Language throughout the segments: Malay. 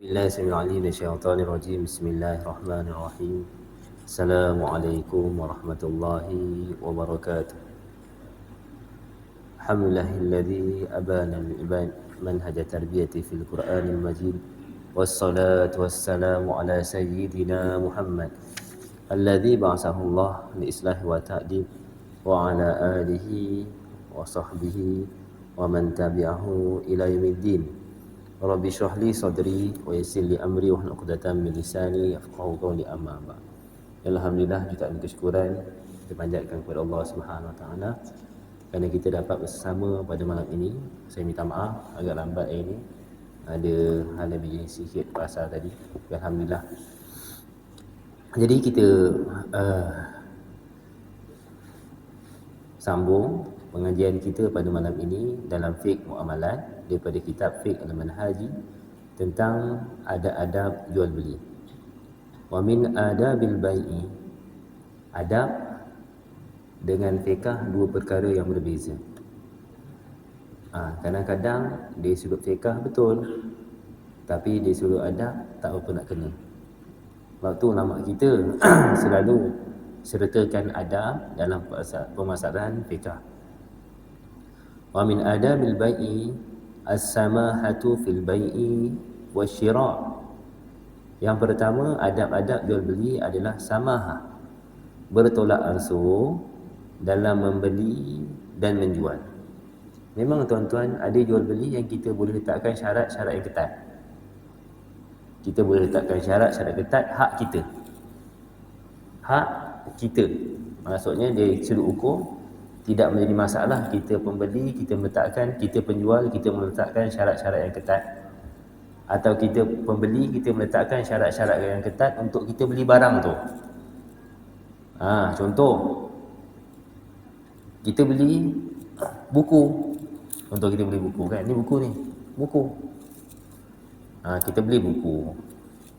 الله السميع العليم من الشيطان الرجيم. بسم الله الرحمن الرحيم. السلام عليكم ورحمة الله وبركاته. الحمد لله الذي أبان العباد منهج التربية في القرآن المجيد، والصلاة والسلام على سيدنا محمد الذي بعثه الله لإصلاح وتأديب، وعلى آله وصحبه ومن تبعه إلى يوم الدين. Rabbi shrah li sadri wa yassir li amri wahlul 'uqdatam min lisani yafqahu qawli, amma ba'd. Alhamdulillah, jutaan kesyukuran kita panjatkan kepada Allah Subhanahu wa taala kerana kita dapat bersama pada malam ini. Saya minta maaf agak lambat ini. Ada hal yang begini sikit pasal tadi. Alhamdulillah. Jadi kita sambung pengajian kita pada malam ini dalam fiqh muamalat daripada kitab Fiqh Al-Manhaji tentang adab-adab jual beli. Wa min adabil bai'i, adab dengan fiqh dua perkara yang berbeza. Kadang-kadang dia sudut fiqh betul, tapi dia sudut adab tak apa nak kena. Waktu ulama kita selalu sertakan adab dalam permasalahan fiqh. Wa min adabil bai'i as-samahatu fil bai'i wasyira'. Yang pertama, adab-adab jual beli adalah samahah, bertolak ansur dalam membeli dan menjual. Memang tuan-tuan, ada jual beli yang kita boleh letakkan syarat-syarat yang ketat. Kita boleh letakkan syarat-syarat ketat, hak kita. Hak kita. Maksudnya dia sudut hukum tidak menjadi masalah. Kita pembeli, kita meletakkan, kita penjual, kita meletakkan syarat-syarat yang ketat. Atau kita pembeli, kita meletakkan syarat-syarat yang ketat untuk kita beli barang tu. Contoh, kita beli buku. Contoh kita beli buku kan, ni buku ni, buku. Kita beli buku.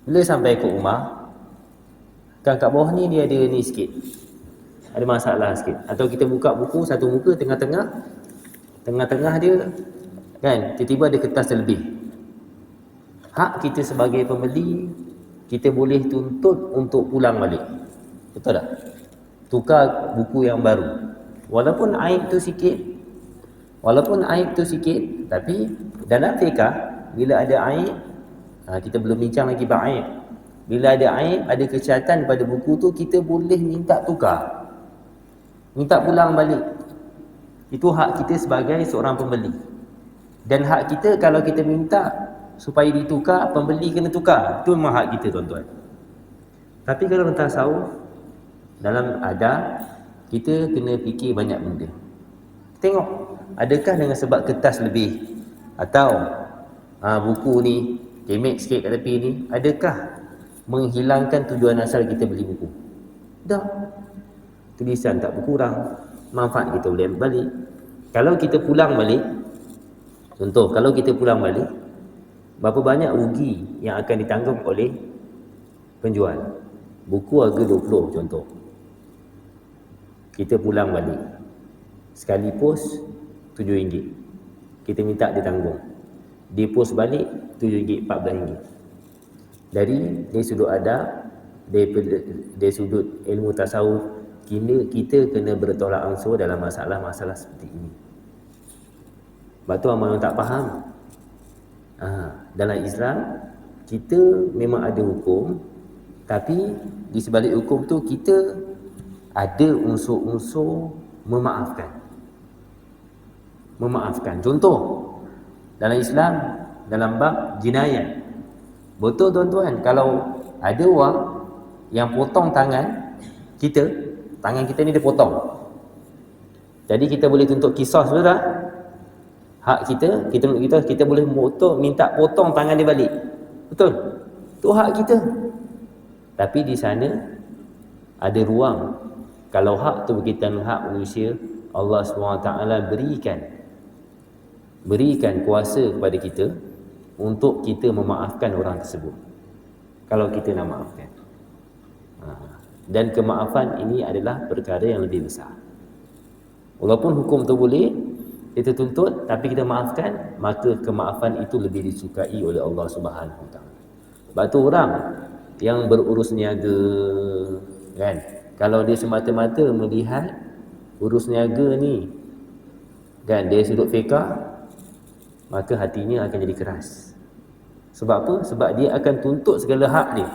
Bila sampai ke rumah, kan kat bawah ni dia ada ni sikit, ada masalah sikit. Atau kita buka buku satu muka, tengah-tengah dia kan tiba-tiba ada kertas terlebih. Hak kita sebagai pembeli, kita boleh tuntut untuk pulang balik. Betul tak? Tukar buku yang baru. Walaupun aib tu sikit, tapi dalam fiqh bila ada aib, kita belum bincang lagi bab aib. Bila ada aib, ada kecacatan pada buku tu, kita boleh minta tukar, minta pulang balik. Itu hak kita sebagai seorang pembeli. Dan hak kita kalau kita minta supaya ditukar, pembeli kena tukar. Itu memang hak kita, tuan-tuan. Tapi kalau dalam tasawuf, dalam adab, kita kena fikir banyak benda. Tengok, adakah dengan sebab kertas lebih, atau buku ni kemek sikit kat tepi ni, adakah menghilangkan tujuan asal kita beli buku? Dah, tulisan tak berkurang, manfaat kita boleh ambil balik. Kalau kita pulang balik, contoh, kalau kita pulang balik, berapa banyak rugi yang akan ditanggung oleh penjual? Buku harga 20 contoh, kita pulang balik, sekali pos RM7, kita minta dia tanggung, dia pos balik RM7, RM14. Dari sudut adab, dari sudut ilmu tasawuf, kita kena bertolak ansur dalam masalah-masalah seperti ini. Sebab tu ramai orang tak faham. Dalam Islam, kita memang ada hukum, tapi di sebalik hukum tu kita ada unsur-unsur memaafkan. Contoh, dalam Islam, dalam bab jinayat, betul tuan-tuan, kalau ada orang yang potong tangan kita ni dia potong, jadi kita boleh tuntut qisas, betul tak? Hak kita boleh minta potong tangan dia balik, betul? Itu hak kita. Tapi di sana ada ruang. Kalau hak tu berkaitan dengan hak manusia, Allah SWT berikan kuasa kepada kita untuk kita memaafkan orang tersebut, kalau kita nak maafkan. Dan kemaafan ini adalah perkara yang lebih besar. Walaupun hukum tu boleh kita tuntut, tapi kita maafkan, maka kemaafan itu lebih disukai oleh Allah Subhanahu Wa Taala. Sebab tu orang yang berurus niaga kan, kalau dia semata-mata melihat urus niaga ni kan dari sudut fiqah, maka hatinya akan jadi keras. Sebab apa? Sebab dia akan tuntut segala hak dia.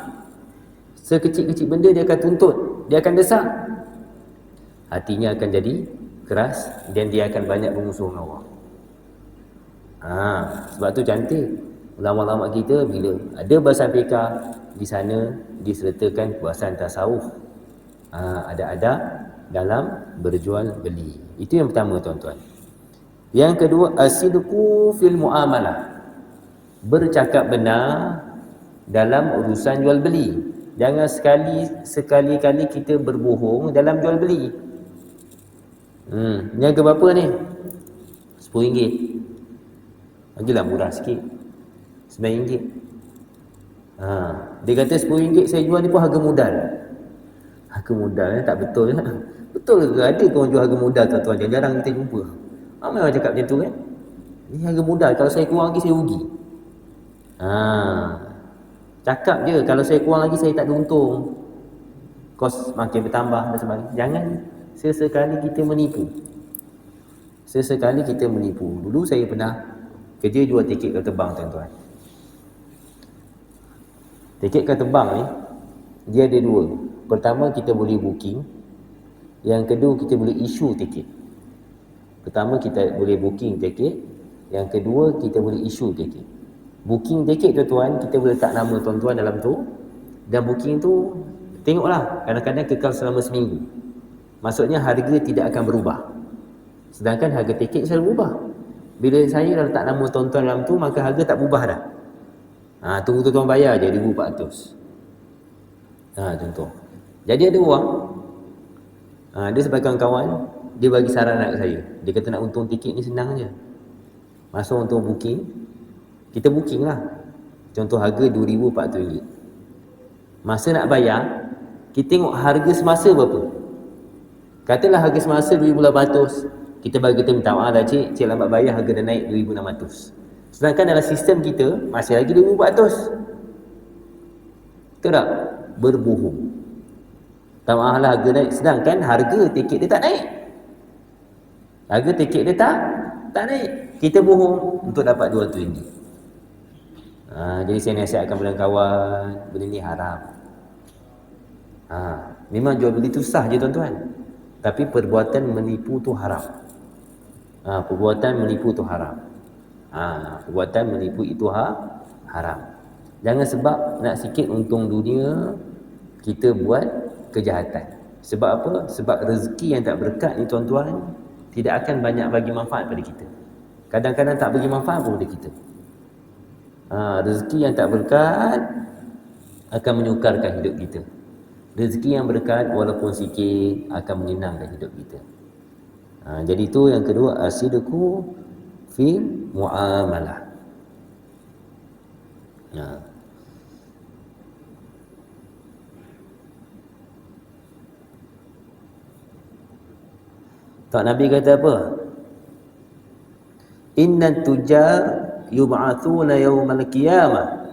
Sekecil-kecil benda dia akan tuntut, dia akan desak. Hatinya akan jadi keras dan dia akan banyak bermusuh dengan orang. Sebab tu cantik ulama-ulama kita bila ada bahasan fiqah, di sana disertakan bahasan tasawuf. Ada adab dalam berjual beli. Itu yang pertama tuan-tuan. Yang kedua, as-sidqu fil muamalah. Bercakap benar dalam urusan jual beli. Jangan sekali-kali kita berbohong dalam jual beli. Niaga berapa ni? RM10. Bagilah murah sikit. RM9. Dia kata RM10 saya jual ni pun harga modal. Harga modal tak betul lah. Betul ke ada orang jual harga modal tuan-tuan? Jarang kita jumpa. Ramai orang cakap macam tu kan. Ni harga modal, kalau saya kurang lagi saya rugi. Cakap je, kalau saya kurang lagi saya tak ada untung. Kos makin bertambah dan sebagainya. Jangan sesekali kita menipu. Sesekali kita menipu. Dulu saya pernah kerja jual tiket kapal terbang tuan-tuan. Tiket kapal terbang ni dia ada dua. Pertama kita boleh booking. Yang kedua kita boleh issue tiket. Pertama kita boleh booking tiket. Yang kedua kita boleh issue tiket. Booking tiket tuan-tuan, kita boleh letak nama tuan-tuan dalam tu. Dan booking tu tengoklah, kadang-kadang kekal selama seminggu. Maksudnya harga tidak akan berubah. Sedangkan harga tiket selalu berubah. Bila saya dah letak nama tuan-tuan dalam tu, maka harga tak berubah dah. Tunggu tuan-tuan bayar je RM1,400. Contoh. Jadi ada orang, dia sebagai kawan-kawan, dia bagi saran kat saya. Dia kata nak untung tiket ni senang je. Masuk untuk booking, kita booking lah. Contoh harga RM2,400. Masa nak bayar, kita tengok harga semasa berapa. Katalah harga semasa RM2,800. Kita bagi, kita minta maaf lah cik lambat bayar, harga dah naik RM2,600. Sedangkan dalam sistem kita masih lagi RM2,400. Betul tak? Berbohong. Tak maaf lah harga naik, sedangkan harga tiket dia tak naik. Harga tiket dia tak naik. Kita bohong untuk dapat RM200. Jadi saya nasihatkan kepada kawan, benda ni haram. Memang jual beli tu sah je tuan-tuan, tapi perbuatan menipu tu haram. Perbuatan menipu tu haram. Perbuatan menipu itu haram. Jangan sebab nak sikit untung dunia kita buat kejahatan. Sebab apa? Sebab rezeki yang tak berkat ni tuan-tuan tidak akan banyak bagi manfaat pada kita. Kadang-kadang tak bagi manfaat pun pada kita. Rezeki yang tak berkat akan menyukarkan hidup kita. Rezeki yang berkat walaupun sikit akan menyenangkan hidup kita. Jadi itu yang kedua, as-sidqu fil muamalah. Tak Nabi kata apa? Innan tujar yub'atsuna yaumal qiyamah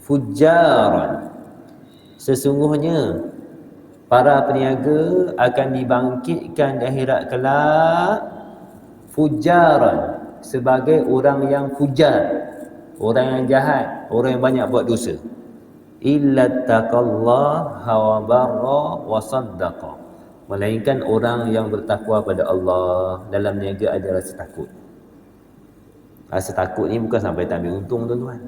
fujjaran. Sesungguhnya para peniaga akan dibangkitkan di akhirat kelak fujjaran, sebagai orang yang fujar, orang yang jahat, orang yang banyak buat dosa. Illa taqallaha wa barra wa saddaqa, melainkan orang yang bertakwa pada Allah. Dalam niaga ada rasa takut. Rasa takut ni bukan sampai tak ambil untung tuan-tuan.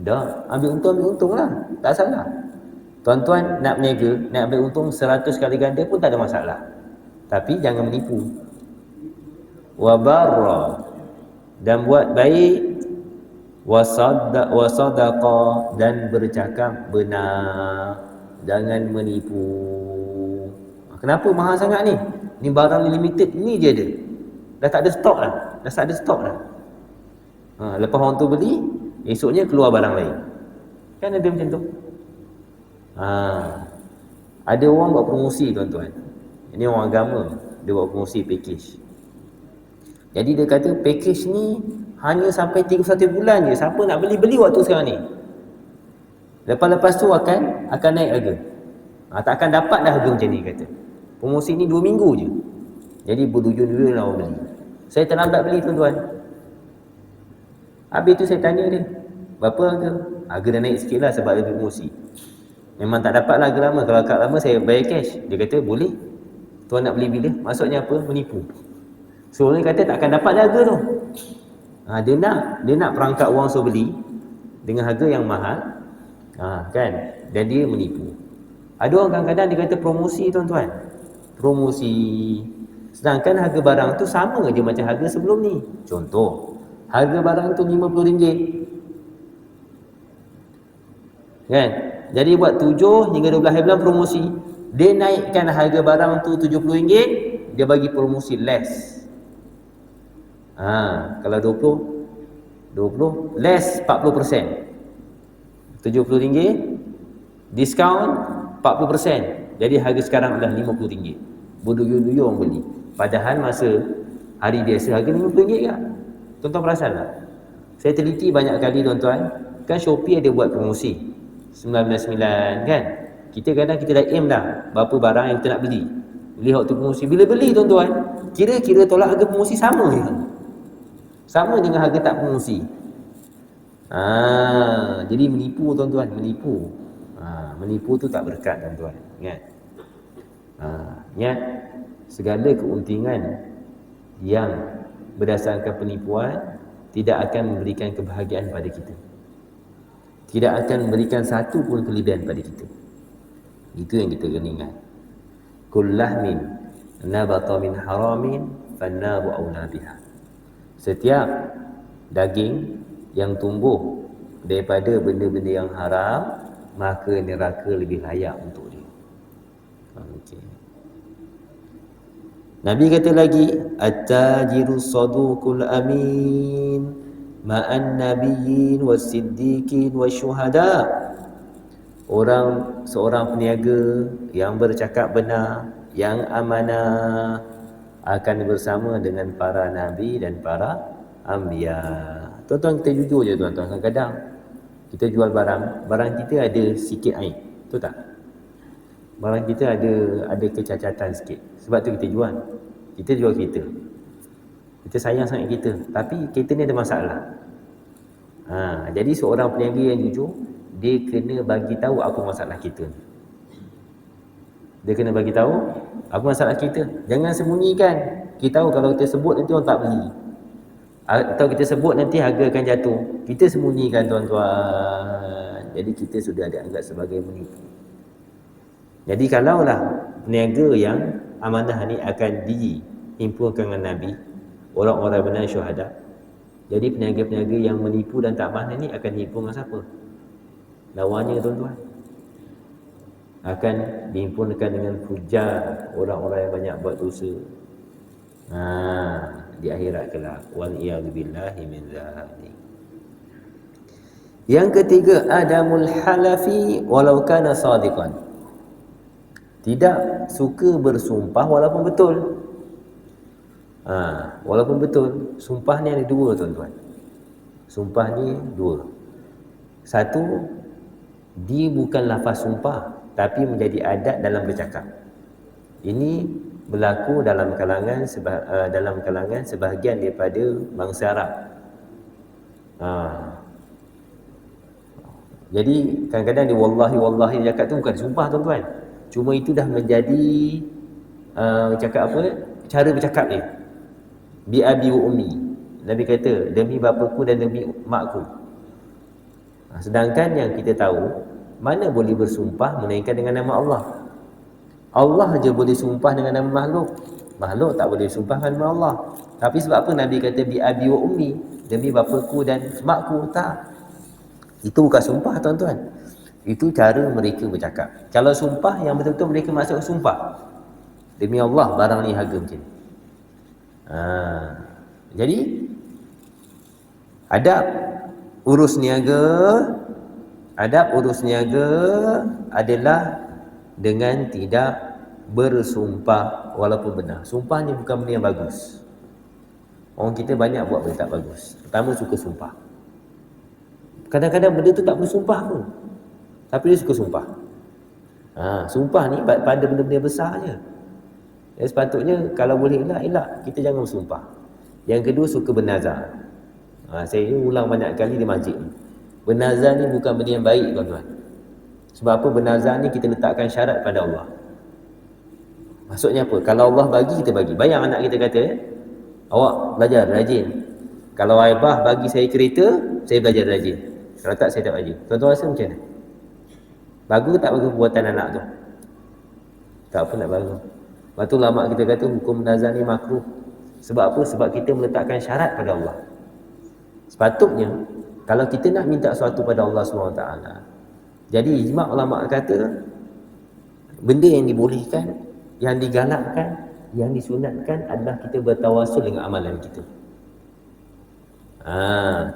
Dah, ambil untung lah, tak salah. Tuan-tuan nak berniaga, nak ambil untung 100 kali ganda pun tak ada masalah. Tapi jangan menipu. Wa barra, dan buat baik. Wa sadaqa, dan bercakap benar. Jangan menipu. Kenapa mahal sangat ni? Ni barang limited, ni je ada. Dah tak ada stok dah. Dah tak ada stok dah. Lepas orang tu beli, esoknya keluar barang lain. Kan ada macam tu. Ada orang buat promosi tuan-tuan. Ini orang agama, dia buat promosi package. Jadi dia kata package ni hanya sampai 31 bulan je. Siapa nak beli waktu sekarang ni. Lepas-lepas tu akan naik harga. Tak akan dapat dah harga macam ni kata. Promosi ni 2 minggu je. Jadi berduyun-duyun lah orang beli. Saya terlambat beli tuan-tuan. Habis tu saya tanya dia, berapa harga? Harga dah naik sikit lah sebab ada promosi. Memang tak dapat lah harga lama. Kalau kad lama saya bayar cash. Dia kata boleh. Tuan nak beli bila? Maksudnya apa? Menipu. So orang kata tak akan dapat harga tu. Dia nak perangkap orang suruh beli dengan harga yang mahal. Kan? Dan dia menipu. Ada orang kadang-kadang dia kata promosi tuan-tuan. Promosi. Sedangkan harga barang tu sama je macam harga sebelum ni. Contoh, harga barang tu RM50. Kan? Jadi buat 7 hingga 12 hari bulan promosi. Dia naikkan harga barang tu RM70, dia bagi promosi less. Kalau 20 less 40%. RM70, diskaun 40%. Jadi harga sekarang adalah RM50. Berduyun-duyun orang beli. Padahal masa hari biasa harga RM50 kan? Tuan-tuan perasan tak? Saya teliti banyak kali tuan-tuan. Kan Shopee ada buat promosi 99 kan? Kita kadang kita dah aim dah berapa barang yang kita nak beli. Beli waktu promosi. Bila beli tuan-tuan, kira-kira tolak harga promosi sama je. Sama dengan harga tak promosi. Jadi menipu tuan-tuan, menipu. Menipu tu tak berkat tuan-tuan. Ingat. Ingat, segala keuntungan yang berdasarkan penipuan tidak akan memberikan kebahagiaan pada kita. Tidak akan memberikan satu pun kelebihan pada kita. Itu yang kita kena ingat. Kullahmin nabata min haramin fannaru awla biha. Setiap daging yang tumbuh daripada benda-benda yang haram, maka neraka lebih layak untuk dia. Okay. Nabi kata lagi, at-tajiru saduqul amin ma'an nabiyyin was-siddiqin wasyuhada. Seorang peniaga yang bercakap benar, yang amanah, akan bersama dengan para nabi dan para anbiya. Tuan-tuan, kita jujur je tuan-tuan. Kadang-kadang kita jual barang kita ada sikit aib, betul tak? Barang kita ada kecacatan sikit. Sebab tu kita jual. Kita jual kereta. Kita sayang sangat kereta, tapi kereta ni ada masalah. Jadi seorang peniaga yang jujur, dia kena bagi tahu apa masalah kita ni. Dia kena bagi tahu apa masalah kita. Jangan sembunyikan. Kita tahu kalau kita sebut nanti orang tak beli. Atau kita sebut nanti harga akan jatuh. Kita sembunyikan tuan-tuan. Jadi kita sudah dianggap sebagai menipu. Jadi kalaulah peniaga yang amanah ni akan dihimpunkan dengan Nabi, orang-orang benar syuhada. Jadi peniaga-peniaga yang menipu dan tak amanah ni akan dihimpun dengan siapa? Lawannya tuan-tuan. Akan dihimpunkan dengan fujar, orang-orang yang banyak buat dosa. Di akhirat kelak. Wal iyadu billahi min dzalik. Yang ketiga, adamul halafi walau kana sadiqan. Tidak suka bersumpah walaupun betul. Walaupun betul. Sumpah ni ada dua tuan-tuan. Sumpah ni dua. Satu, dia bukan lafaz sumpah, tapi menjadi adat dalam bercakap. Ini berlaku dalam kalangan sebahagian daripada bangsa Arab. Jadi kadang-kadang dia wallahi dia cakap tu bukan sumpah tuan-tuan. Cuma itu dah menjadi cakap apa? Cara bercakap dia. Bi abi wa ummi. Nabi kata demi bapaku dan demi makku. Sedangkan yang kita tahu, mana boleh bersumpah melainkan dengan nama Allah. Allah je boleh sumpah dengan nama makhluk. Makhluk tak boleh sumpah dengan nama Allah. Tapi sebab apa Nabi kata bi abi wa ummi, demi bapaku dan makku? Tak. Itu bukan sumpah tuan-tuan. Itu cara mereka bercakap. Kalau sumpah yang betul-betul mereka masuk sumpah, demi Allah barang ni harga macam ni. Jadi adab urus niaga adalah dengan tidak bersumpah walaupun benar. Sumpah ni bukan benda yang bagus. Orang kita banyak buat benda tak bagus. Pertama, suka sumpah. Kadang-kadang benda tu tak bersumpah pun. Tapi dia suka sumpah. Sumpah ni pada benda-benda besar je. Sepatutnya kalau boleh elak, kita jangan bersumpah. Yang kedua, suka bernazar. Saya ulang banyak kali di masjid ni. Bernazar ni bukan benda yang baik, tuan-tuan. Sebab apa? Bernazar ni kita letakkan syarat pada Allah. Maksudnya apa? Kalau Allah bagi, kita bagi. Bayang anak kita kata, awak belajar rajin. Kalau Aibah bagi saya kereta, saya belajar rajin. Kalau tak, saya tak rajin. Tuan-tuan rasa macam mana? Bagus tak bagus perbuatan anak tu? Tak apa nak bagus. Lepas tu ulama kita kata hukum nazar ni makruh. Sebab apa? Sebab kita meletakkan syarat pada Allah. Sepatutnya kalau kita nak minta sesuatu pada Allah SWT, jadi ijma' ulama kata benda yang dibolehkan, yang digalakkan, yang disunatkan adalah kita bertawasul dengan amalan kita.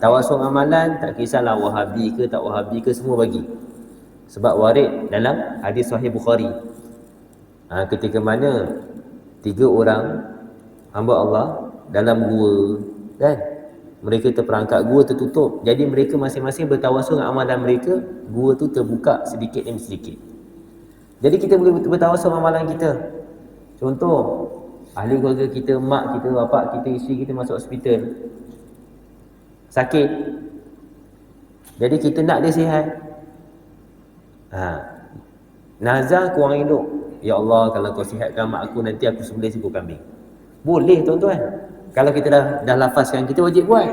Tawasul amalan, tak kisahlah Wahabi ke tak Wahabi ke, semua bagi. Sebab warid dalam hadis Sahih Bukhari, ketika mana 3 orang hamba Allah dalam gua, kan? Mereka terperangkap, gua tertutup. Jadi mereka masing-masing bertawasul dengan amalan mereka, gua tu terbuka sedikit demi sedikit. Jadi kita boleh bertawasul dengan amalan kita. Contoh, ahli keluarga kita, mak kita, bapak kita, isteri kita masuk hospital, sakit. Jadi kita nak dia sihat. Nazar kurang elok. Ya Allah, kalau kau sihatkan mak aku, nanti aku sembelih seekor kambing. Boleh, tuan-tuan. Kalau kita dah lafazkan, kita wajib buat.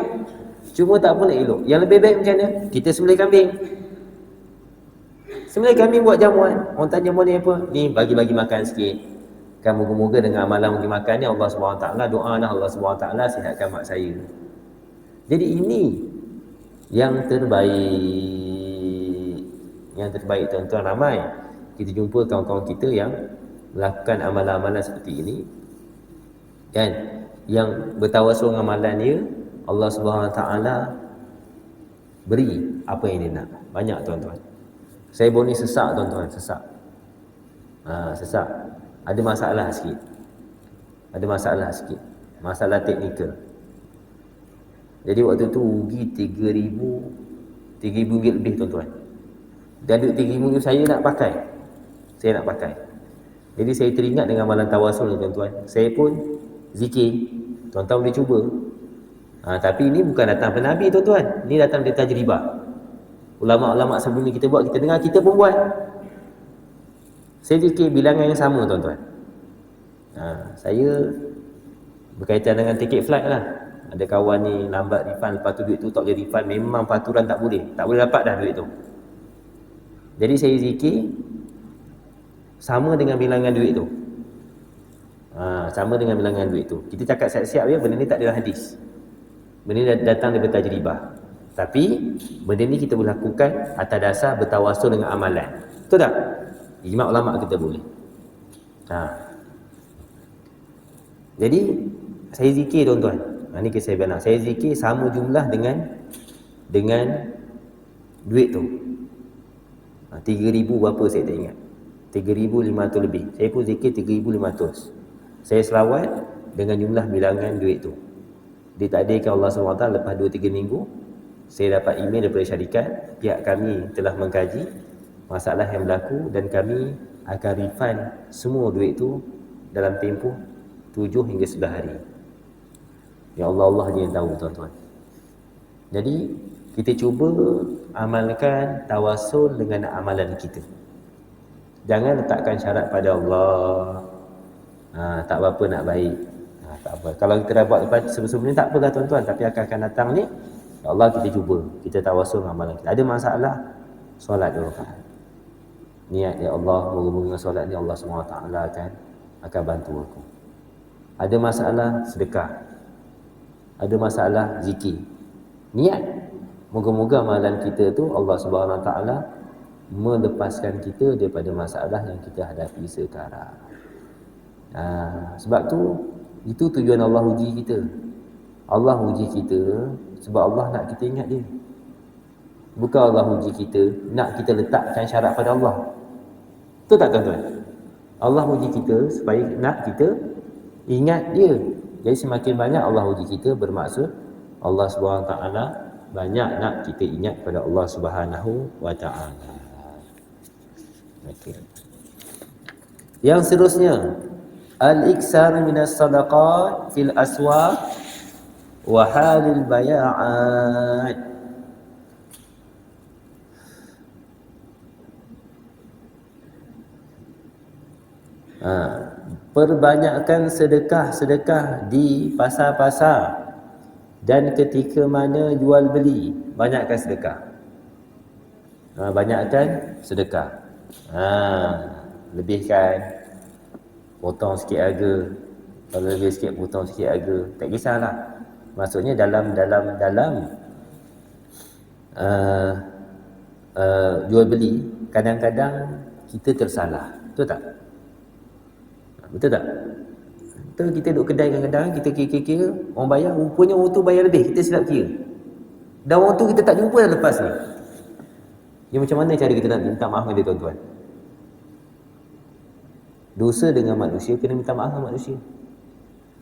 Cuma tak boleh elok. Yang lebih baik macam mana? Kita sembelih kambing. Sembelih kambing buat jamuan. Orang tanya boleh apa? Ni bagi-bagi makan sikit. Kan moga-moga dengan amalan bagi makan ni, Allah SWT doa dah, Allah SWT sihatkan mak saya. Jadi ini yang terbaik. Yang terbaik, tuan-tuan, ramai kita jumpa kawan-kawan kita yang melakukan amalan-amalan seperti ini, kan? Yang bertawasul dengan amalan dia, Allah SWT beri apa yang dia nak. Banyak, tuan-tuan. Saya baru ni sesak, tuan-tuan, sesak. Sesak. Ada masalah sikit. Masalah teknikal. Jadi waktu tu rugi 3,000 ringgit lebih, tuan-tuan. Dan duit 3,000 tu saya nak pakai. Jadi saya teringat dengan amalan tawasul ni, tuan-tuan. Saya pun zikir. Tuan-tuan boleh cuba. Tapi ini bukan datang daripada Nabi, tuan-tuan. Ini datang dari tajribah. Ulama-ulama sebelum ni kita buat, kita dengar, kita pun buat. Saya zikir bilangan yang sama, tuan-tuan. Saya berkaitan dengan tiket flight lah. Ada kawan ni lambat refund, lepas tu duit tu tak boleh refund. Memang peraturan tak boleh dapat dah duit tu. Jadi saya zikir sama dengan bilangan duit tu. Sama dengan bilangan duit tu. Kita cakap siap-siap ya, benda ni tak ada hadis. Benda ni datang daripada tajribah. Tapi benda ni kita boleh lakukan atas dasar bertawasul dengan amalan. Betul tak? Ijma' ulama kita boleh. Jadi saya zikir, tuan-tuan. Ni kisah saya benar. Saya zikir sama jumlah dengan duit tu. 3,000 berapa saya tak ingat. 3,500 lebih. Saya pun zikir 3,500. Saya selawat dengan jumlah bilangan duit tu. Ditakdirkan Allah SWT lepas 2-3 minggu, saya dapat email daripada syarikat, pihak kami telah mengkaji masalah yang berlaku dan kami akan refund semua duit tu dalam tempoh 7 hingga 11 hari. Ya Allah, Allah je yang tahu, tuan-tuan. Jadi kita cuba amalkan tawasul dengan amalan kita. Jangan letakkan syarat pada Allah. Tak apa-apa nak baik. Tak apa. Kalau kita dah buat sebelum ni tak apalah, tuan-tuan. Tapi akan datang ni, ya Allah, kita cuba. Kita tawasul dengan amalan kita. Ada masalah, solat 2 rakaat. Niat, ya Allah, moga-moga solat ni Allah SWT akan bantu aku. Ada masalah, sedekah. Ada masalah, zikir. Niat, moga-moga amalan kita tu Allah SWT melepaskan kita daripada masalah yang kita hadapi sekarang. Sebab tu, itu tujuan Allah uji kita. Allah uji kita sebab Allah nak kita ingat dia. Bukan Allah uji kita nak kita letakkan syarat pada Allah. Betul tak, tuan-tuan? Allah uji kita supaya nak kita ingat dia. Jadi semakin banyak Allah uji kita, bermaksud Allah SWT banyak nak kita ingat pada Allah SWT. Okey. Yang seterusnya, al-iksar minas sadaqat fil aswaq wa halil bay'at. Perbanyakkan sedekah-sedekah di pasar-pasar dan ketika mana jual beli, banyakkan sedekah. Banyakkan sedekah. Lebihkan, potong sikit harga. Kalau lebih sikit, potong sikit harga. Tak kisahlah. Maksudnya dalam jual beli, kadang-kadang kita tersalah. Betul tak? Betul tak? Betul, kita duduk kedai kadang-kadang, kita kira-kira, orang bayar, rupanya orang tu bayar lebih, kita silap kira. Dan orang tu kita tak jumpa dah lepas ni. Dia macam mana cara kita nak minta maaf dengan dia, tuan-tuan? Dosa dengan manusia, kena minta maaf dengan manusia.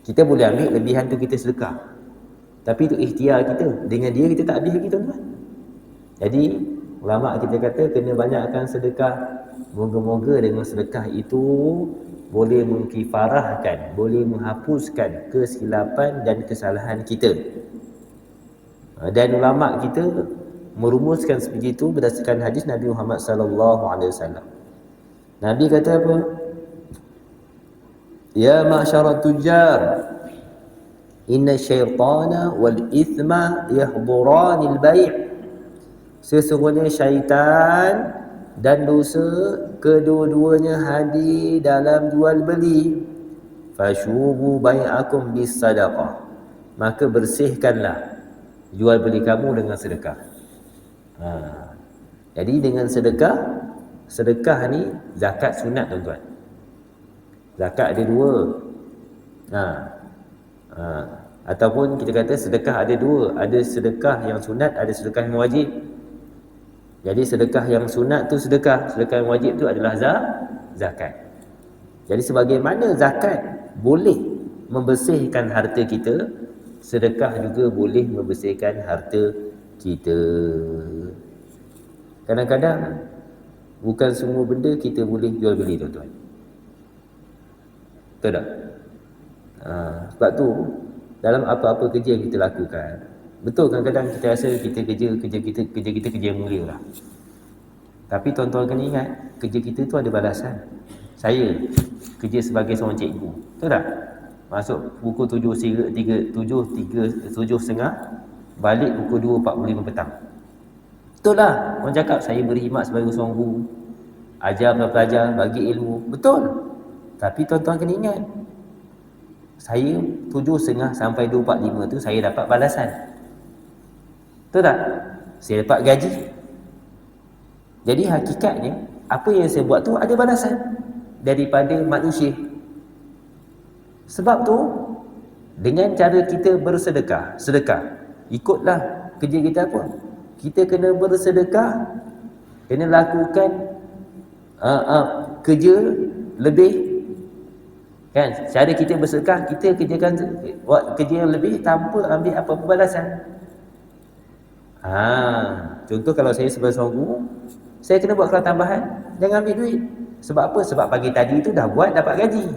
Kita boleh ambil lebihan tu kita sedekah, tapi itu ikhtiar kita. Dengan dia kita tak habis lagi, tuan-tuan. Jadi ulama kita kata kena banyakkan sedekah. Moga-moga dengan sedekah itu boleh mengkifarahkan, boleh menghapuskan kesilapan dan kesalahan kita. Dan ulama kita merumuskan seperti itu berdasarkan hadis Nabi Muhammad sallallahu alaihi wasallam. Nabi kata apa? Ya ma'syarat tujar, inna syaitana wal ithma yahduranil bai'. Sesungguhnya syaitan dan dosa kedua-duanya hadir dalam jual beli. Fashubu bai'akum bis sadaqah. Maka bersihkanlah jual beli kamu dengan sedekah. Jadi dengan sedekah ni zakat sunat, tuan-tuan. Zakat ada dua. Ataupun kita kata sedekah ada dua. Ada sedekah yang sunat, ada sedekah yang wajib. Jadi sedekah yang sunat tu sedekah yang wajib tu adalah zakat. Jadi sebagaimana zakat boleh membersihkan harta kita, sedekah juga boleh membersihkan harta kita. Kadang-kadang bukan semua benda kita boleh jual beli, tuan-tuan. Betul tak? Sebab tu dalam apa-apa kerja yang kita lakukan, betul kadang-kadang kita rasa kita kerja yang mulia lah. Tapi tuan-tuan kena ingat, kerja kita tu ada balasan. Saya kerja sebagai seorang cikgu, betul tak? Masuk pukul 7.30, balik pukul 2.45 petang. Betul lah. Orang cakap saya berkhidmat sebagai seorang guru, ajar pelajar, bagi ilmu. Betul. Tapi tuan-tuan kena ingat, saya 7.30 sampai 2.45 tu saya dapat balasan. Betul tak? Saya dapat gaji. Jadi hakikatnya apa yang saya buat tu ada balasan daripada manusia. Sebab tu dengan cara kita bersedekah, ikutlah kerja kita apa? Kita kena bersedekah, kena lakukan kerja lebih. Kan? Cara kita bersedekah, kita kerjakan kerja yang lebih tanpa ambil apa-apa balasan. Contoh kalau saya sebagai seorang guru, saya kena buat kelas tambahan, jangan ambil duit. Sebab apa? Sebab pagi tadi tu dah buat, dapat gaji.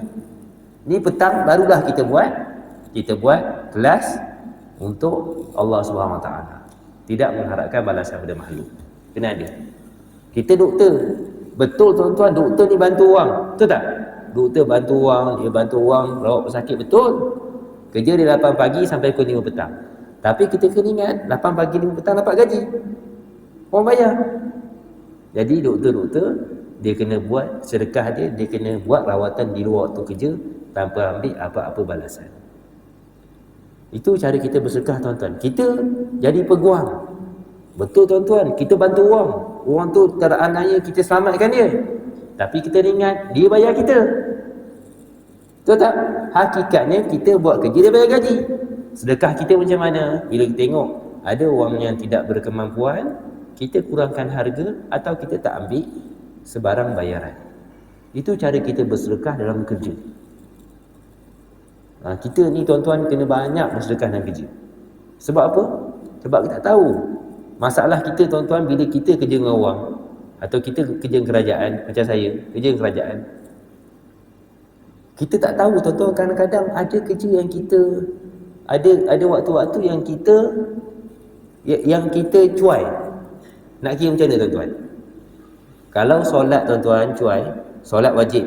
Ni petang barulah kita buat kelas untuk Allah SWT. Tidak mengharapkan balasan pada makhluk. Kena ada. Kita doktor, betul tuan-tuan, doktor ni bantu orang, betul tak? Doktor bantu orang, dia bantu orang rawat pesakit, betul. Kerja dia 8 pagi sampai pukul 5 petang. Tapi kita kena ingat, 8 pagi 5 petang dapat gaji, orang bayar. Jadi doktor-doktor, dia kena buat sedekah dia kena buat rawatan di luar waktu kerja tanpa ambil apa-apa balasan. Itu cara kita bersedekah, tuan-tuan. Kita jadi peguam. Betul tuan-tuan, kita bantu orang tu teraniaya, kita selamatkan dia. Tapi kita ingat, dia bayar kita. Betul tak? Hakikatnya kita buat kerja, dia bayar gaji. Sedekah kita macam mana? Bila kita tengok ada orang yang tidak berkemampuan, kita kurangkan harga atau kita tak ambil sebarang bayaran. Itu cara kita bersedekah dalam kerja. Kita ni tuan-tuan kena banyak bersedekah dalam kerja. Sebab apa? Sebab kita tak tahu. Masalah kita tuan-tuan, bila kita kerja dengan orang, Atau kita kerja kerajaan, macam saya, kerja kerajaan. Kita tak tahu tuan-tuan, kadang-kadang ada kerja yang kita, ada waktu-waktu yang kita cuai. Nak kira macam mana tuan-tuan? Kalau solat tuan-tuan cuai, solat wajib.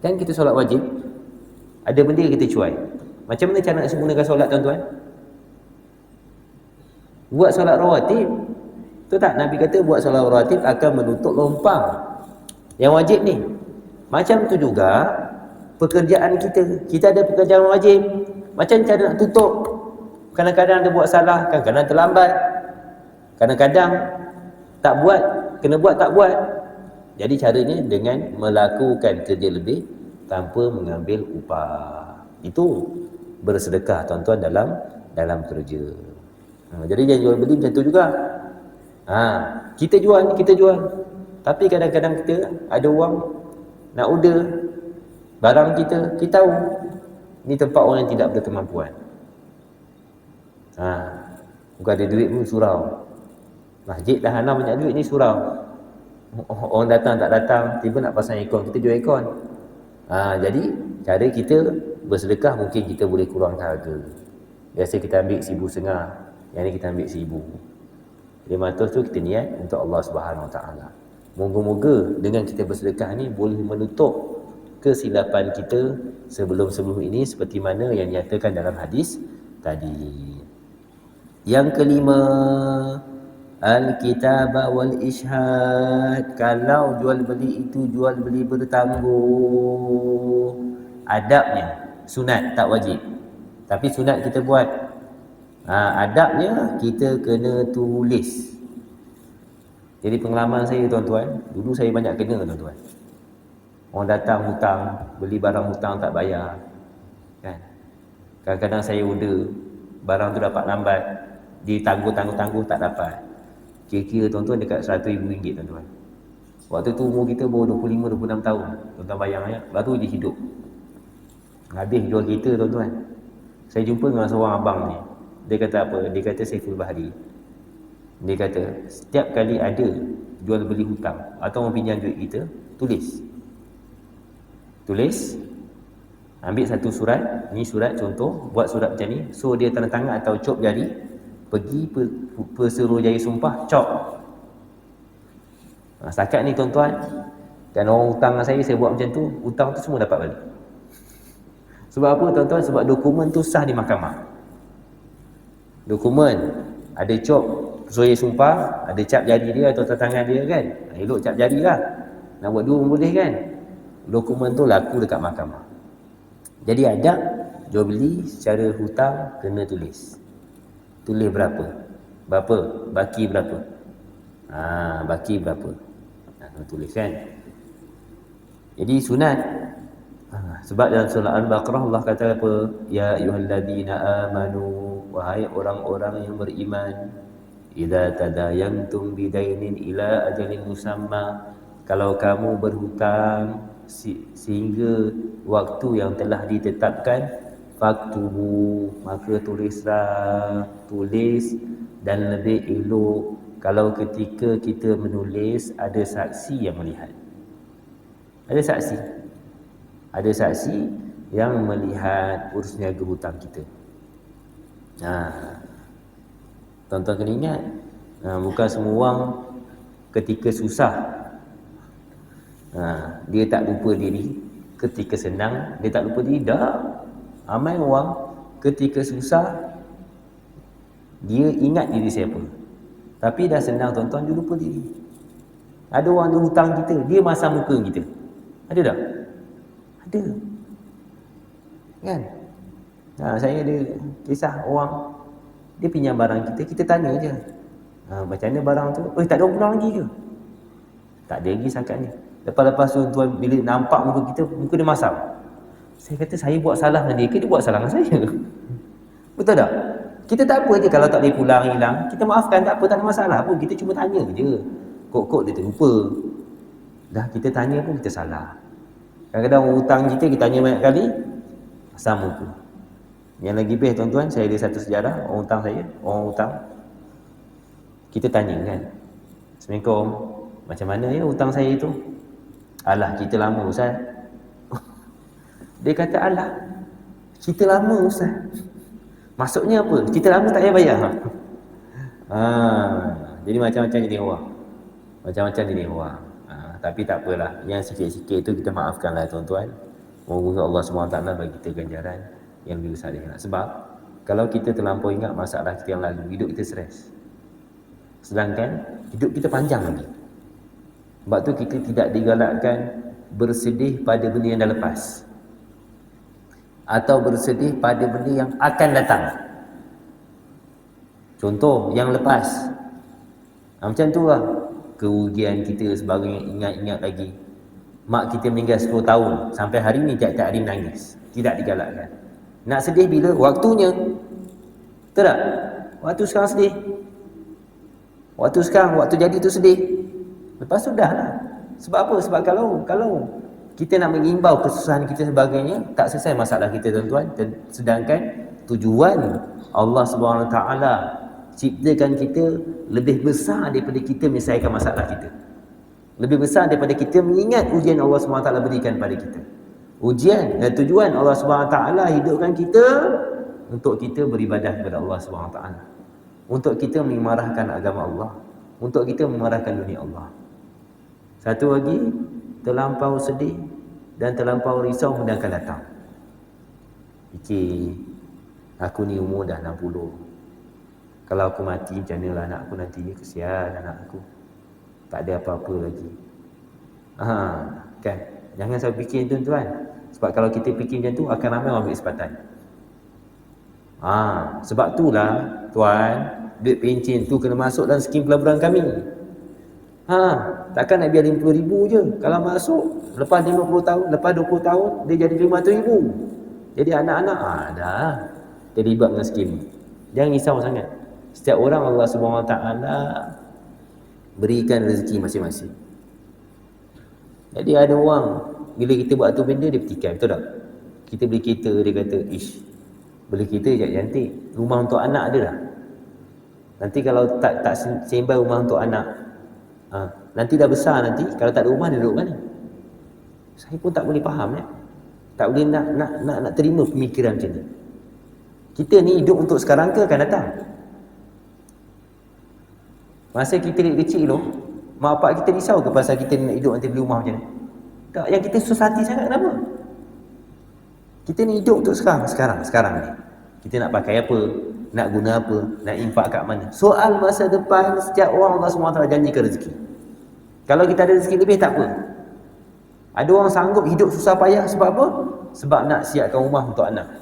Kan kita solat wajib, ada benda yang kita cuai. Macam mana cara nak sempurnakan solat tuan-tuan? Buat solat rawatib. Betul tak? Nabi kata buat solat rawatib akan menutup lompang yang wajib ni. Macam tu juga pekerjaan kita. Kita ada pekerjaan wajib. Macam cara nak tutup. Kadang-kadang dia buat salah, kadang-kadang terlambat. Kadang-kadang tak buat, kena buat tak buat. Jadi caranya dengan melakukan kerja lebih tanpa mengambil upah. Itu bersedekah tuan-tuan dalam kerja. Jadi jangan jual beli macam tu juga. Kita jual. Tapi kadang-kadang kita ada wang nak order barang kita tahu ni tempat orang yang tidak berkemampuan. Bukan ada duit pun surau. Masjid dah hanam banyak duit ni surau. Orang datang tak datang, tiba nak pasang aircon, kita jual aircon. Jadi cara kita bersedekah mungkin kita boleh kurangkan harga. Biasa kita ambil 1,500, yang ni kita ambil 1,000. 500 tu kita niat untuk Allah Subhanahu Wa Taala. Moga-moga dengan kita bersedekah ni boleh menutup kesilapan kita sebelum ini seperti mana yang dinyatakan dalam hadis tadi. Yang kelima, al-kitabah wal ishad. Kalau jual beli itu jual beli bertangguh, adabnya sunat tak wajib, tapi sunat kita buat. Adabnya kita kena tulis. Jadi pengalaman saya tuan-tuan, dulu saya banyak kena tuan-tuan. Orang datang hutang, beli barang hutang tak bayar, kan? Kadang-kadang saya order barang tu dapat lambat, ditangguh tak dapat. Kira-kira tuan-tuan dekat RM100,000 tuan-tuan. Waktu tu umur kita baru 25-26 tahun. Tuan-tuan bayang ya, baru je hidup. Habis jual kereta tuan-tuan. Saya jumpa dengan seorang abang ni. Dia kata apa? Dia kata Saiful Bahri. Dia kata setiap kali ada jual beli hutang atau orang pinjam duit kita, tulis, ambil satu surat. Ni surat contoh, buat surat macam ni. So dia tanda tangan atau cop jari, pergi Pesuruhjaya Sumpah, cop. Setakat ni tuan-tuan, dan orang hutang dengan saya buat macam tu, hutang tu semua dapat balik. Sebab apa tuan-tuan? Sebab dokumen tu sah di mahkamah. Dokumen ada cop Pesuruhjaya Sumpah, ada cap jari dia atau tanda tangan dia kan. Elok cap jari lah. Nak buat dua pun boleh kan. Dokumen tu laku dekat mahkamah. Jadi adab jual beli secara hutang kena tulis. Tulis berapa? Baki berapa? Baki berapa? Tulis kan. Jadi sunat. Sebab dalam surah Al-Baqarah Allah kata apa? Ya ayyuhalladzina amanu, wahai orang-orang yang beriman, idza tadayantum bidainin ila ajalin musamma, kalau kamu berhutang sehingga waktu yang telah ditetapkan, faktubu, maka tulis. Dan lebih elok kalau ketika kita menulis ada saksi yang melihat. Ada saksi yang melihat urus niaga hutang kita. Tuan-tuan kena ingat, bukan semua orang ketika susah dia tak lupa diri, ketika senang dia tak lupa diri. Ramai orang ketika susah dia ingat diri siapa, tapi dah senang tuan-tuan dia lupa diri. Ada orang dia hutang kita, dia masam muka kita. Ada tak? Ada kan? Saya ada kisah orang dia pinjam barang kita tanya je, macam mana barang tu? Tak ada orang pulang lagi ke? Tak ada lagi setakat ni. Lepas tu tuan bila nampak muka kita, muka dia masam. Saya kata saya buat salah dengan dia ke dia buat salah dengan saya? Betul tak? Kita tak apa je kalau tak boleh pulang hilang, kita maafkan, tak apa, tak ada masalah pun. Kita cuma tanya je. Kok dia terlupa. Dah kita tanya pun kita salah. Kadang-kadang orang hutang kita tanya banyak kali, masam muka. Yang lagi best tuan-tuan, saya ada satu sejarah orang hutang, kita tanya kan, Assalamualaikum, Macam mana ya hutang saya itu? Alah, cerita lama Ustaz. Dia kata, alah, cerita lama Ustaz. Maksudnya apa? Cerita lama tak payah bayar. Jadi macam-macam jenis orang. Macam-macam jenis orang. Tapi tak apalah. Yang sikit-sikit itu kita maafkanlah tuan-tuan. Moga Allah SWT bagi kita ganjaran yang lebih besar dia nak. Sebab kalau kita terlampau ingat masalah kita yang lalu, hidup kita stres. Sedangkan hidup kita panjang lagi. Sebab tu kita tidak digalakkan bersedih pada benda yang dah lepas, atau bersedih pada benda yang akan datang. Contoh yang lepas, macam tu lah, kerugian kita sebagainya, ingat-ingat lagi. Mak kita meninggal 10 tahun, sampai hari ni tiap-tiap hari menangis. Tidak digalakkan. Nak sedih bila? Waktunya. Betul tak? Waktu sekarang sedih. Waktu sekarang, waktu jadi tu sedih. Lepas tu dah lah. Sebab apa? Sebab kalau kita nak mengimbau kesusahan kita sebagainya, tak selesai masalah kita tuan-tuan. Sedangkan tujuan Allah SWT ciptakan kita lebih besar daripada kita menyelesaikan masalah kita. Lebih besar daripada kita mengingat ujian Allah SWT berikan pada kita. Ujian dan tujuan Allah SWT hidupkan kita untuk kita beribadah kepada Allah SWT, untuk kita memarahkan agama Allah, untuk kita memarahkan dunia Allah. Satu lagi, terlampau sedih dan terlampau risau benda akan datang. Fikir, aku ni umur dah 60. Kalau aku mati macam mana lah anak aku nanti ni, kesian anak aku. Tak ada apa-apa lagi. Kan? Jangan sampai fikir tuan-tuan. Sebab kalau kita fikir macam tu, akan ramai orang ambil kesempatan. Sebab itulah tuan, duit pencen tu kena masuk dalam skim pelaburan kami. Takkan nak biar 50,000 je. Kalau masuk, lepas 50 tahun, lepas 20 tahun, dia jadi 500,000. Jadi anak-anak, dah terlibat dengan skim. Jangan risau sangat. Setiap orang Allah SWT berikan rezeki masing-masing. Jadi ada orang, bila kita buat tu benda, dia bertikai, betul tak? Kita beli kereta, dia kata, beli kereta cantik, rumah untuk anak ada dah. Nanti kalau tak sembang rumah untuk anak, nanti dah besar nanti, kalau tak ada rumah, dia duduk mana? Saya pun tak boleh faham ya. Tak boleh nak terima pemikiran macam ni. Kita ni hidup untuk sekarang ke akan datang? Masa kita kecil tu, mak bapak kita risau ke pasal kita nak hidup nanti beli rumah macam ni? Tak, yang kita susah hati sangat kenapa? Kita ni hidup untuk sekarang ni. Kita nak pakai apa? Nak guna apa? Nak infak kat mana? Soal masa depan, setiap orang Allah SWT janjikan rezeki. Kalau kita ada rezeki lebih tak apa. Ada orang sanggup hidup susah payah sebab apa? Sebab nak siapkan rumah untuk anak.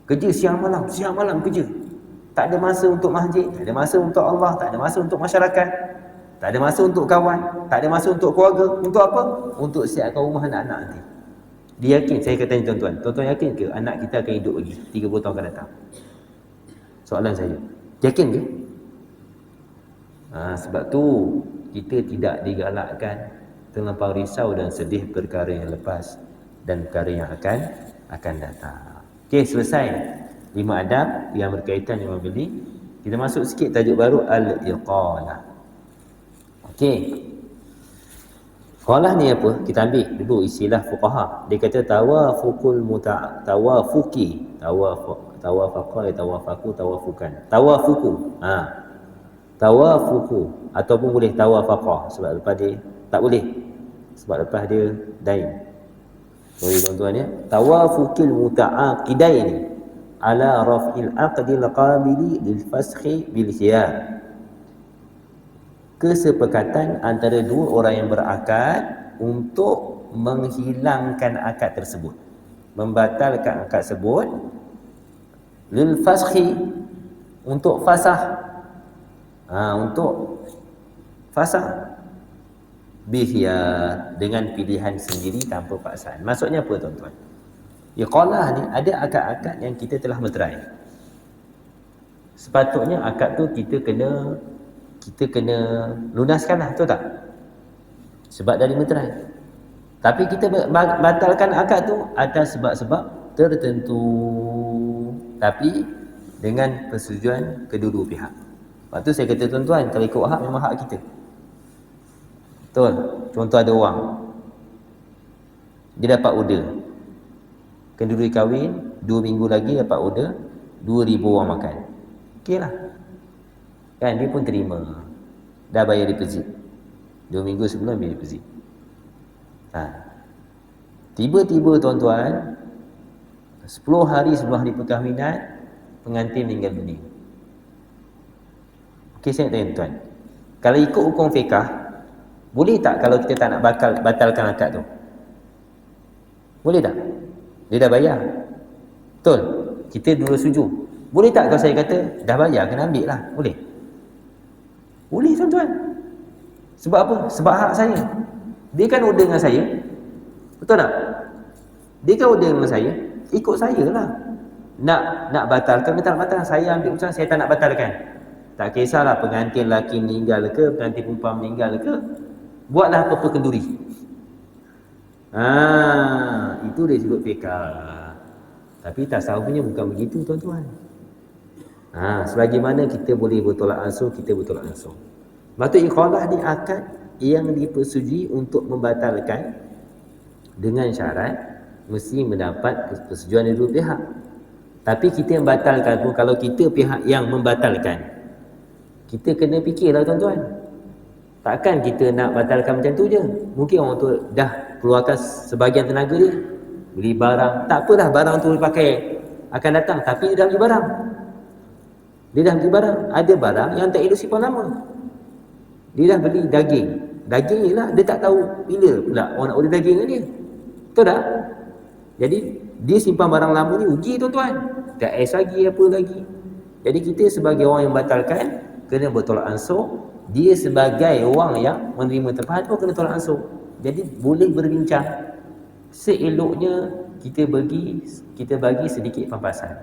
Kerja siang malam kerja. Tak ada masa untuk masjid, tak ada masa untuk Allah, tak ada masa untuk masyarakat, tak ada masa untuk kawan, tak ada masa untuk keluarga. Untuk apa? Untuk siapkan rumah anak-anak nanti. Dia yakin, saya kata tuan-tuan, tuan-tuan yakin ke anak kita akan hidup lagi 30 tahun akan datang? Soalan saya, yakin ke? Sebab tu kita tidak digalakkan terlampau risau dan sedih perkara yang lepas dan perkara yang akan datang. Okey, selesai 5 adab yang berkaitan dengan membeli. Kita masuk sikit tajuk baru, al-iqalah. Okey, iqalah ni apa? Kita ambil dulu istilah fuqaha. Dia kata tawafuku ataupun boleh tawafaqah. Sebab lepas dia tak boleh, sebab lepas dia dain. Sorry tuan-tuan ya. Tawafukil muta'aqidain ala raf'il aqdil qabili lil faskhi bil khiyar. Kesepakatan antara dua orang yang berakad untuk menghilangkan akad tersebut, membatalkan akad tersebut, lil faskhi, untuk fasah, untuk fasah, bikhiyar, dengan pilihan sendiri tanpa paksaan. Maksudnya apa tuan-tuan? Iqalah ni ada akad-akad yang kita telah meterai. Sepatutnya akad tu kita kena lunaskan lah, betul tak? Sebab dah dimeterai. Tapi kita batalkan akad tu atas sebab-sebab tertentu, tapi dengan persetujuan kedua-dua pihak. Lepas tu saya kata tuan-tuan, kalau ikut hak memang hak kita. Betul. Contoh ada orang, dia dapat order, kenduri kahwin, 2 minggu lagi dapat order, 2,000 orang makan. Okey lah. Kan, dia pun terima. Dah bayar deposit. 2 minggu sebelum bayar deposit. Tiba-tiba tuan-tuan, 10 hari sebelum hari perkahwinan, pengantin meninggal dunia. Okey, saya nak tanya tuan, kalau ikut hukum fiqah, boleh tak kalau kita tak nak batalkan akad tu? Boleh tak? Dia dah bayar. Betul? Kita dua setuju. Boleh tak kalau saya kata, dah bayar, kena ambil lah? Boleh? Boleh tuan-tuan. Sebab apa? Sebab hak saya. Dia kan order dengan saya. Betul tak? Dia kan order dengan saya, ikut saya lah. Nak batalkan, batal. Saya ambil usaha, saya tak nak batalkan. Tak kisahlah pengantin lelaki meninggal ke, pengantin perempuan meninggal ke, buatlah apa-apa kenduri. Itu dia sebut fiqah. Tapi tasawufnya bukan begitu tuan-tuan. Selagi mana kita boleh bertolak ansur, kita bertolak ansur. Maksud ikhalah ni akad yang dipersetujui untuk membatalkan dengan syarat mesti mendapat persetujuan dari dua pihak. Tapi kita yang batalkan pun, kalau kita pihak yang membatalkan, kita kena fikirlah tuan-tuan. Takkan kita nak batalkan macam tu je. Mungkin orang tu dah keluarkan sebahagian tenaga dia, beli barang. Tak apalah, barang tu dipakai akan datang, tapi dia dah beli barang. Ada barang yang tak elok simpan lama. Dia dah beli daging. Daging ni lah, dia tak tahu bila pula orang nak order daging dengan dia. Betul tak? Jadi dia simpan barang lama ni rugi tuan-tuan. Tak ais lagi, apa lagi. Jadi kita sebagai orang yang batalkan kena bertolak ansur. Dia sebagai orang yang menerima tempahan pun kena tolak ansur. Jadi boleh berbincang. Seeloknya kita bagi sedikit pampasan.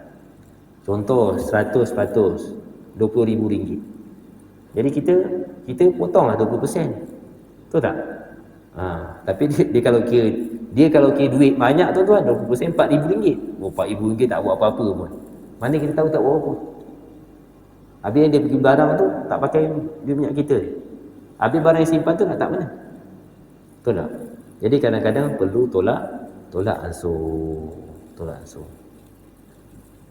Contoh 100 patus, RM20,000. Jadi kita potonglah 20%. Betul tak? Tapi dia kalau kira duit banyak tuan-tuan, 20% RM4,000. RM4,000 tak buat apa-apa pun. Mana kita tahu tak buat apa. Habis dia pergi barang tu tak pakai duit minyak kita. Habis barang yang simpan tu nak tak mana? Betul tak? Jadi kadang-kadang perlu tolak ansur.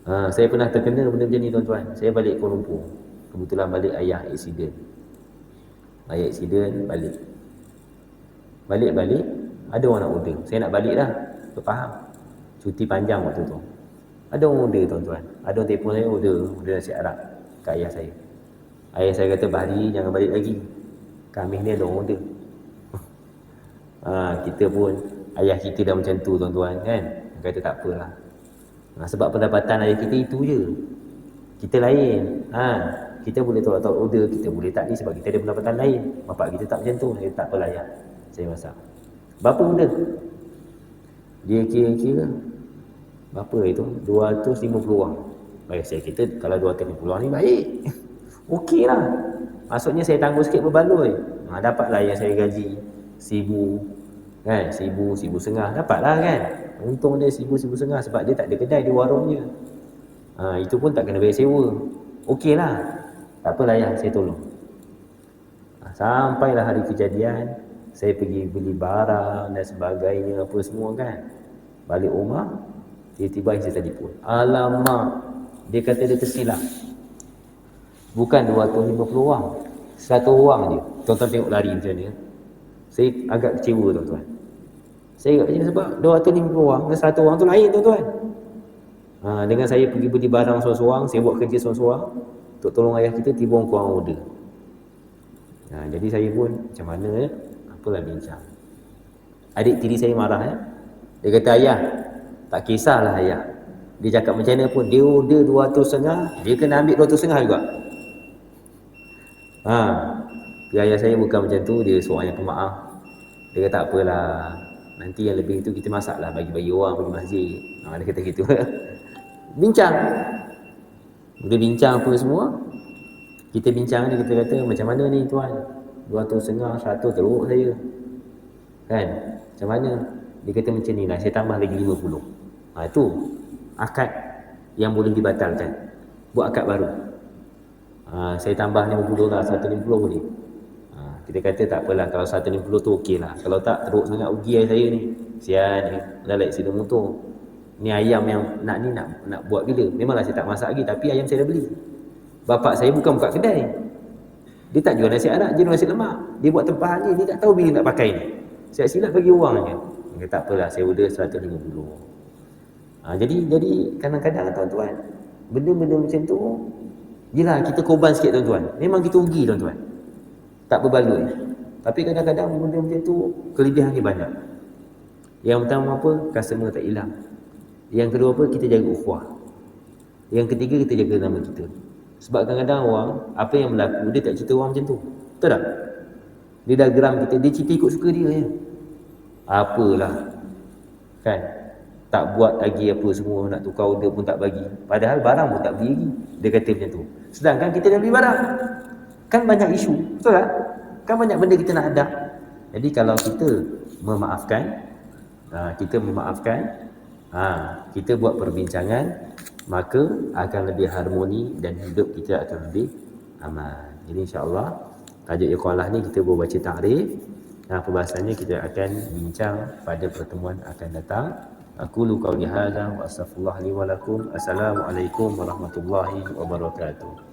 Saya pernah terkena benda macam ni tuan-tuan. Saya balik Kuala Lumpur. Kebetulan balik ayah aksiden. Balik ada orang nak order. Saya nak balik dah. Saya faham. Cuti panjang waktu tu. Ada orang order tuan-tuan. Ada orang telefon saya order nasi Arab kat ayah saya. Ayah saya kata, "Bahari jangan balik lagi. Kami ni ada orang order." Kita pun, ayah kita dah macam tu tuan-tuan kan. Kata tak apalah. Sebab pendapatan ayah kita itu je. Kita lain. Kita boleh tolak order, kita boleh tak ni sebab kita ada pendapatan lain. Bapak kita tak macam tu. Tak apalah ayah, saya masak. Berapa order? Dia kira-kira berapa itu? 250 orang. Baik, saya kata kalau 250 orang ni baik. Okey lah. Maksudnya saya tangguh sikit berbaloi. Dapatlah yang saya gaji 1,000 kan, 1,000, 1,500 dapatlah kan. Untung dia 1,000, 1,500 sebab dia tak ada kedai, dia warungnya. Itu pun tak kena bayar sewa. Okey lah. Tak apalah ya, saya tolong. Sampailah hari kejadian, saya pergi beli barang dan sebagainya apa semua kan. Balik rumah, tiba-tiba saya telefon. Alamak, dia kata dia tersilap. Bukan 250 orang, 100 orang je. Tuan-tuan tengok lari macam ni. Saya agak kecewa tuan-tuan. Saya agak kecewa sebab 250 orang dan 100 orang tu lain tuan-tuan. Dengan saya pergi beli barang seorang-seorang, saya buat kerja seorang-seorang untuk tolong ayah kita, tiba orang kurang order. Jadi saya pun macam mana apalah bincang. Adik tiri saya marah Dia kata, "Ayah, tak kisahlah ayah. Dia cakap macam mana pun, dia order 250, dia kena ambil 250 juga." Ayah saya bukan macam tu, dia seorang yang pemaaf. Dia kata, "Tak apalah, nanti yang lebih itu kita masaklah bagi-bagi orang, bagi masjid." Dia kata gitu. Bincang. Bila bincang apa semua, kita bincang ni, kita kata macam mana ni tuan, 250, 100 teruk saya kan, macam mana? Dia kata macam ni lah, saya tambah lagi 50. Itu akad yang boleh dibatalkan. Buat akad baru. Saya tambah $50, 150 boleh. Kita kata tak apalah, kalau 150 tu okey lah. Kalau tak, teruk sangat rugi ayah saya ni. Sian ni, dah like sida motor. Ni ayam yang nak buat bila. Memanglah saya tak masak lagi, tapi ayam saya dah beli. Bapak saya bukan buka kedai. Dia tak jual nasi arak, dia jual nasi lemak. Dia buat tempahan ni, dia tak tahu bila nak pakai ni. Silap-silap bagi orang je. Dia tak apalah, saya order 150. Jadi kadang-kadang tuan-tuan, benda-benda macam tu, yelah kita korban sikit tuan-tuan. Memang kita rugi tuan-tuan. Tak berbaloi. Tapi kadang-kadang benda macam tu, kelebihan dia banyak. Yang pertama apa? Customer tak hilang. Yang kedua apa? Kita jaga ukhuwah. Yang ketiga, kita jaga nama kita. Sebab kadang-kadang orang, apa yang berlaku, dia tak cerita orang macam tu. Betul tak? Dia dah geram kita, dia cerita ikut suka dia je. Apalah. Kan? Tak buat lagi apa semua, nak tukar order pun tak bagi. Padahal barang pun tak beli lagi. Dia kata macam tu. Sedangkan kita dah beli barang. Kan banyak isu. Betul tak? Kan banyak benda kita nak hadap. Jadi kalau kita memaafkan, kita buat perbincangan, maka akan lebih harmoni dan hidup kita akan lebih aman. Jadi insya-Allah tajuk iqalah ni kita baru baca takrif. Pembahasannya kita akan bincang pada pertemuan akan datang. Aqulu qawli hadza wa astaghfirullah li wa lakum. Assalamualaikum warahmatullahi wabarakatuh.